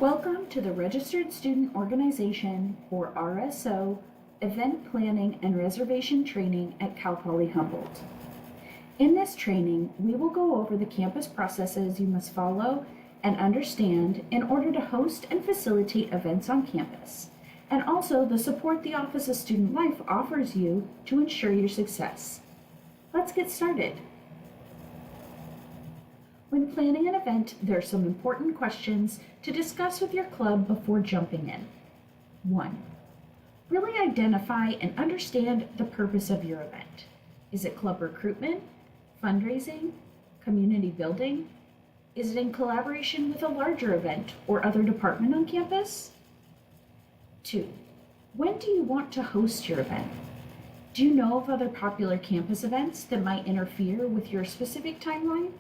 Welcome to the Registered Student Organization, or RSO, Event Planning and Reservation Training at Cal Poly Humboldt. In this training, we will go over the campus processes you must follow and understand in order to host and facilitate events on campus, and also the support the Office of Student Life offers you to ensure your success. Let's get started. When planning an event, there are some important questions to discuss with your club before jumping in. 1. Really identify and understand the purpose of your event. Is it club recruitment, fundraising, community building? Is it in collaboration with a larger event or other department on campus? 2. When do you want to host your event? Do you know of other popular campus events that might interfere with your specific timeline?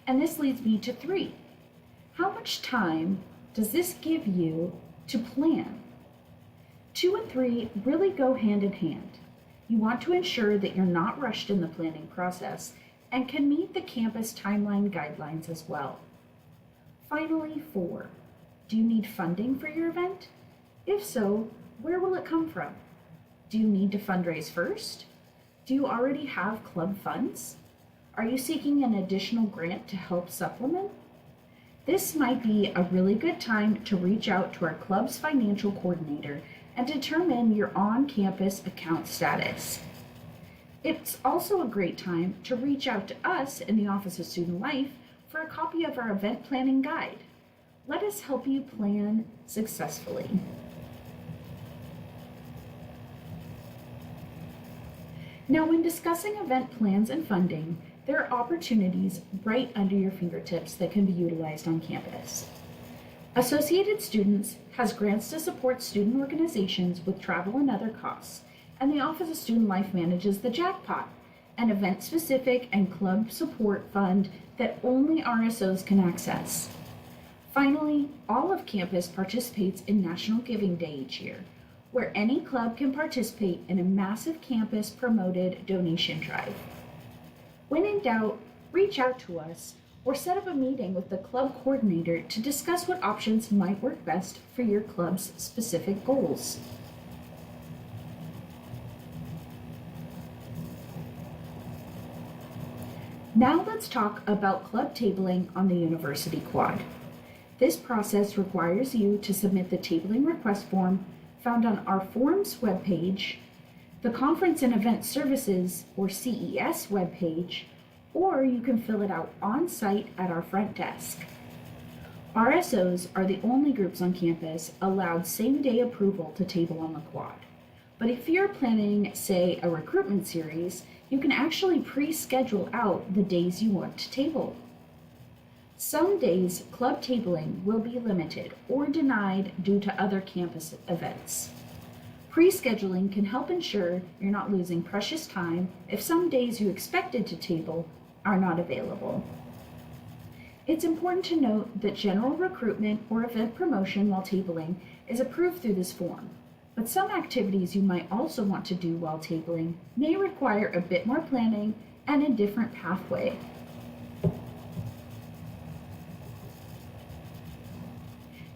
And this leads me to 3. How much time does this give you to plan? 2 and 3 really go hand in hand. You want to ensure that you're not rushed in the planning process and can meet the campus timeline guidelines as well. Finally, 4. Do you need funding for your event? If so, where will it come from? Do you need to fundraise first? Do you already have club funds? Are you seeking an additional grant to help supplement? This might be a really good time to reach out to our club's financial coordinator and determine your on-campus account status. It's also a great time to reach out to us in the Office of Student Life for a copy of our event planning guide. Let us help you plan successfully. Now, when discussing event plans and funding, there are opportunities right under your fingertips that can be utilized on campus. Associated Students has grants to support student organizations with travel and other costs, and the Office of Student Life manages the Jackpot, an event-specific and club support fund that only RSOs can access. Finally, all of campus participates in National Giving Day each year, where any club can participate in a massive campus-promoted donation drive. When in doubt, reach out to us or set up a meeting with the club coordinator to discuss what options might work best for your club's specific goals. Now let's talk about club tabling on the University Quad. This process requires you to submit the tabling request form found on our forms webpage, the Conference and Event Services, or CES webpage, or you can fill it out on-site at our front desk. RSOs are the only groups on campus allowed same-day approval to table on the quad. But if you're planning, say, a recruitment series, you can actually pre-schedule out the days you want to table. Some days, club tabling will be limited or denied due to other campus events. Pre-scheduling can help ensure you're not losing precious time if some days you expected to table are not available. It's important to note that general recruitment or event promotion while tabling is approved through this form, but some activities you might also want to do while tabling may require a bit more planning and a different pathway.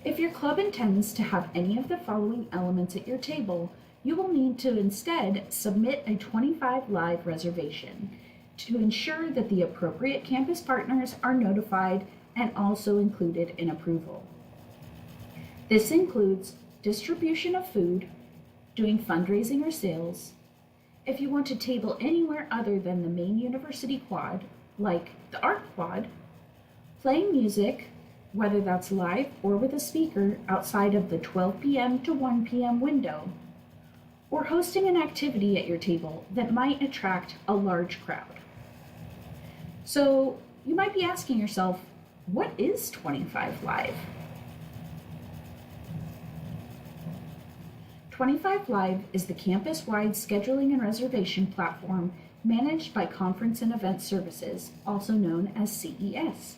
If your club intends to have any of the following elements at your table, you will need to instead submit a 25 Live reservation to ensure that the appropriate campus partners are notified and also included in approval. This includes distribution of food, doing fundraising or sales. If you want to table anywhere other than the main university quad, like the art quad, playing music, whether that's live or with a speaker outside of the 12 p.m. to 1 p.m. window, or hosting an activity at your table that might attract a large crowd. So you might be asking yourself, what is 25 Live? 25 Live is the campus-wide scheduling and reservation platform managed by Conference and Event Services, also known as CES.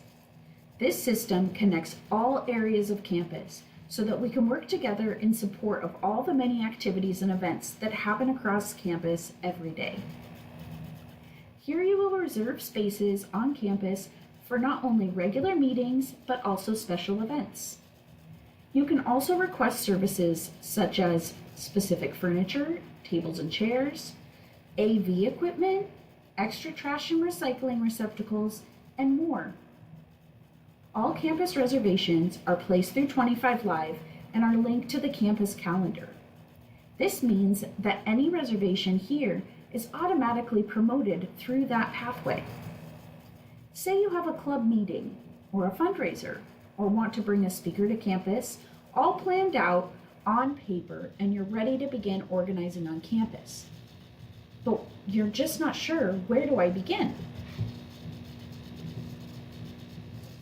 This system connects all areas of campus so that we can work together in support of all the many activities and events that happen across campus every day. Here you will reserve spaces on campus for not only regular meetings, but also special events. You can also request services such as specific furniture, tables and chairs, AV equipment, extra trash and recycling receptacles, and more. All campus reservations are placed through 25 Live and are linked to the campus calendar. This means that any reservation here is automatically promoted through that pathway. Say you have a club meeting or a fundraiser or want to bring a speaker to campus, all planned out on paper, and you're ready to begin organizing on campus. But you're just not sure, where do I begin?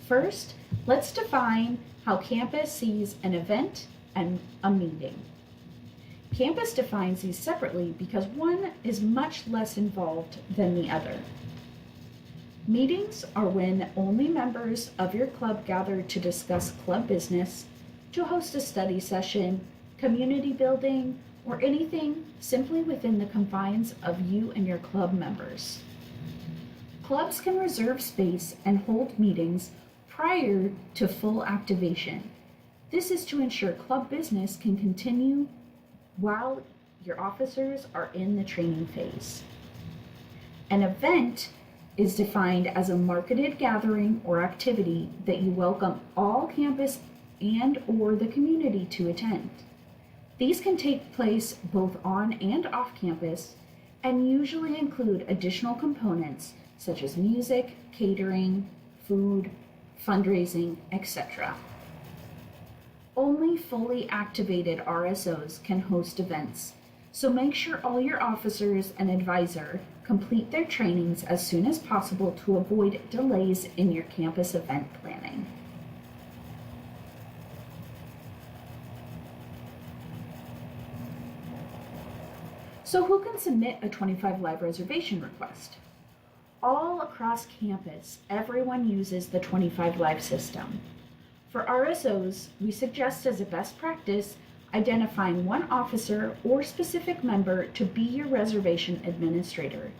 First, let's define how campus sees an event and a meeting. Campus defines these separately because one is much less involved than the other. Meetings are when only members of your club gather to discuss club business, to host a study session, community building, or anything simply within the confines of you and your club members. Clubs can reserve space and hold meetings prior to full activation. This is to ensure club business can continue while your officers are in the training phase. An event is defined as a marketed gathering or activity that you welcome all campus and or the community to attend. These can take place both on and off campus and usually include additional components such as music, catering, food, fundraising, etc. Only fully activated RSOs can host events, so make sure all your officers and advisor complete their trainings as soon as possible to avoid delays in your campus event planning. So who can submit a 25 Live reservation request? All across campus, everyone uses the 25 Live system. For RSOs, we suggest as a best practice identifying one officer or specific member to be your reservation administrator.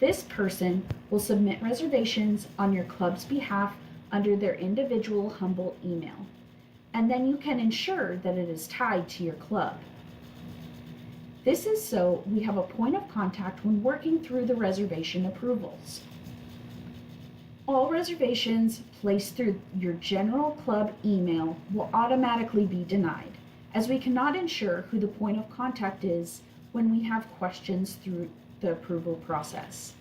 This person will submit reservations on your club's behalf under their individual Humboldt email, and then you can ensure that it is tied to your club. This is so we have a point of contact when working through the reservation approvals. All reservations placed through your general club email will automatically be denied, as we cannot ensure who the point of contact is when we have questions through the approval process.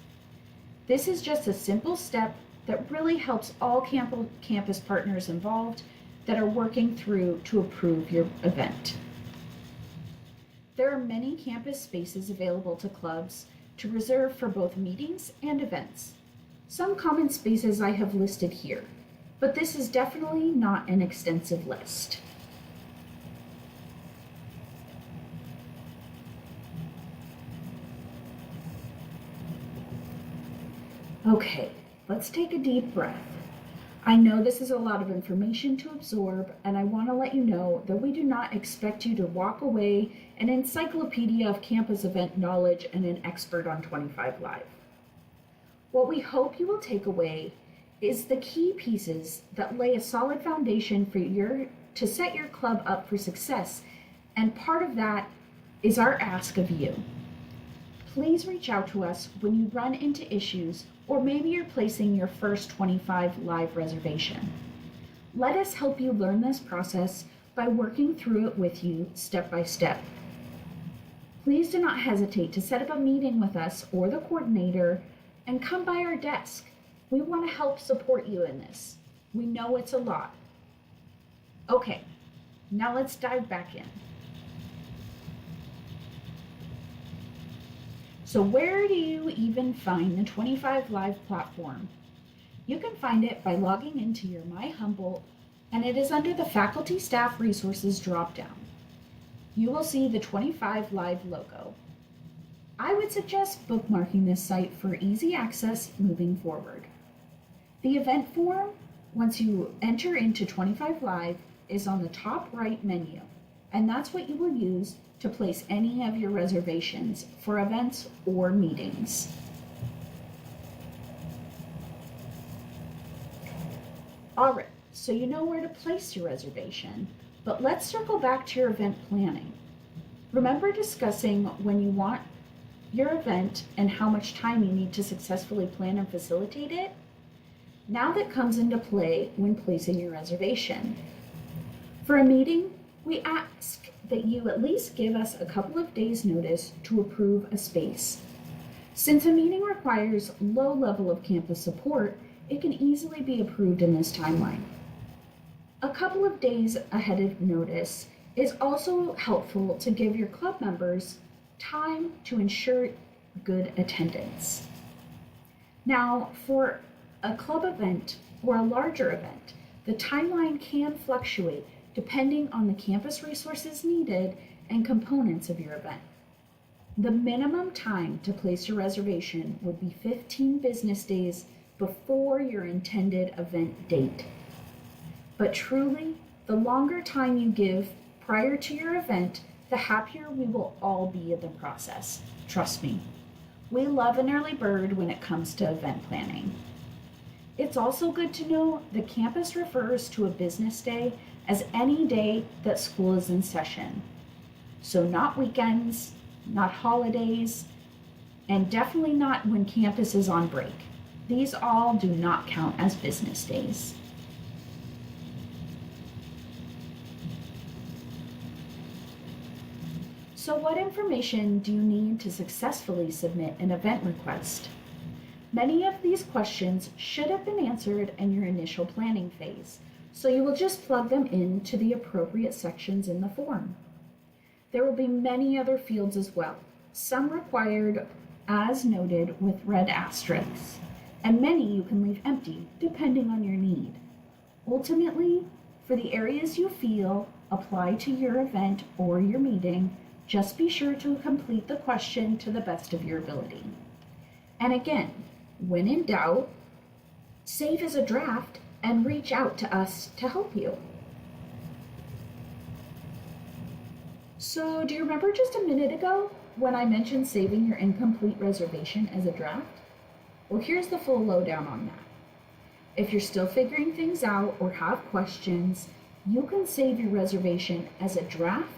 This is just a simple step that really helps all campus partners involved that are working through to approve your event. There are many campus spaces available to clubs to reserve for both meetings and events. Some common spaces I have listed here, but this is definitely not an extensive list. Okay, let's take a deep breath. I know this is a lot of information to absorb, and I want to let you know that we do not expect you to walk away an encyclopedia of campus event knowledge and an expert on 25 Live. What we hope you will take away is the key pieces that lay a solid foundation for to set your club up for success, and part of that is our ask of you. Please reach out to us when you run into issues, or maybe you're placing your first 25 Live reservation. Let us help you learn this process by working through it with you step by step. Please do not hesitate to set up a meeting with us or the coordinator and come by our desk. We want to help support you in this. We know it's a lot. Okay, now let's dive back in. So where do you even find the 25 Live platform? You can find it by logging into your My Humboldt, and it is under the Faculty Staff Resources dropdown. You will see the 25 Live logo. I would suggest bookmarking this site for easy access moving forward. The event form, once you enter into 25 Live, is on the top right menu, and that's what you will use to place any of your reservations for events or meetings. All right, so you know where to place your reservation, but let's circle back to your event planning. Remember discussing when you want your event and how much time you need to successfully plan and facilitate it? Now that comes into play when placing your reservation. For a meeting, we ask that you at least give us a couple of days' notice to approve a space. Since a meeting requires low level of campus support, it can easily be approved in this timeline. A couple of days ahead of notice is also helpful to give your club members time to ensure good attendance. Now, for a club event or a larger event, the timeline can fluctuate depending on the campus resources needed and components of your event. The minimum time to place your reservation would be 15 business days before your intended event date. But truly, the longer time you give prior to your event, the happier we will all be in the process. Trust me. We love an early bird when it comes to event planning. It's also good to know the campus refers to a business day as any day that school is in session. So not weekends, not holidays, and definitely not when campus is on break. These all do not count as business days. So what information do you need to successfully submit an event request? Many of these questions should have been answered in your initial planning phase, so you will just plug them into the appropriate sections in the form. There will be many other fields as well, some required as noted with red asterisks, and many you can leave empty depending on your need. Ultimately, for the areas you feel apply to your event or your meeting, just be sure to complete the question to the best of your ability. And again, when in doubt, save as a draft and reach out to us to help you. So, do you remember just a minute ago when I mentioned saving your incomplete reservation as a draft? Well, here's the full lowdown on that. If you're still figuring things out or have questions, you can save your reservation as a draft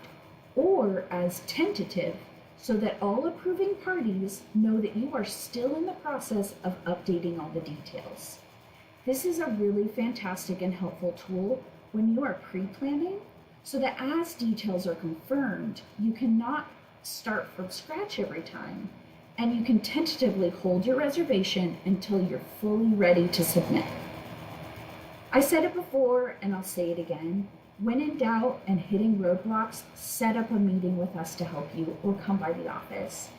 or as tentative so that all approving parties know that you are still in the process of updating all the details. This is a really fantastic and helpful tool when you are pre-planning so that as details are confirmed, you cannot start from scratch every time, and you can tentatively hold your reservation until you're fully ready to submit. I said it before and I'll say it again. When in doubt and hitting roadblocks, set up a meeting with us to help you or come by the office.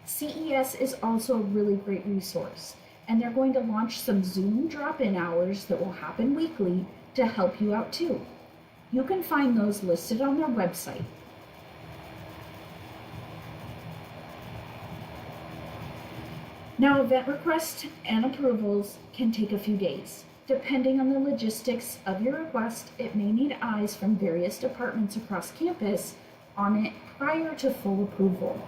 CES is also a really great resource, and they're going to launch some Zoom drop-in hours that will happen weekly to help you out too. You can find those listed on their website. Now, event requests and approvals can take a few days. Depending on the logistics of your request, it may need eyes from various departments across campus on it prior to full approval.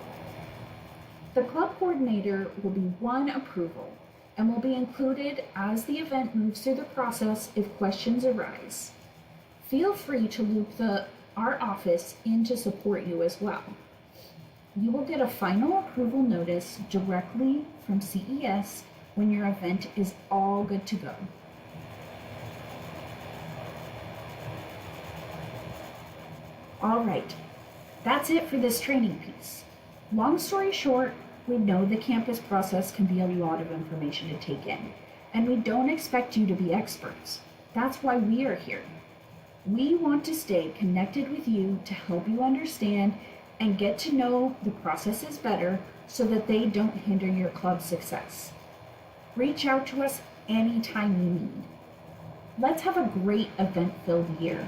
The club coordinator will be one approval and will be included as the event moves through the process if questions arise. Feel free to loop our office in to support you as well. You will get a final approval notice directly from CES when your event is all good to go. All right, that's it for this training piece. Long story short, we know the campus process can be a lot of information to take in, and we don't expect you to be experts. That's why we are here. We want to stay connected with you to help you understand and get to know the processes better so that they don't hinder your club's success. Reach out to us anytime you need. Let's have a great event-filled year.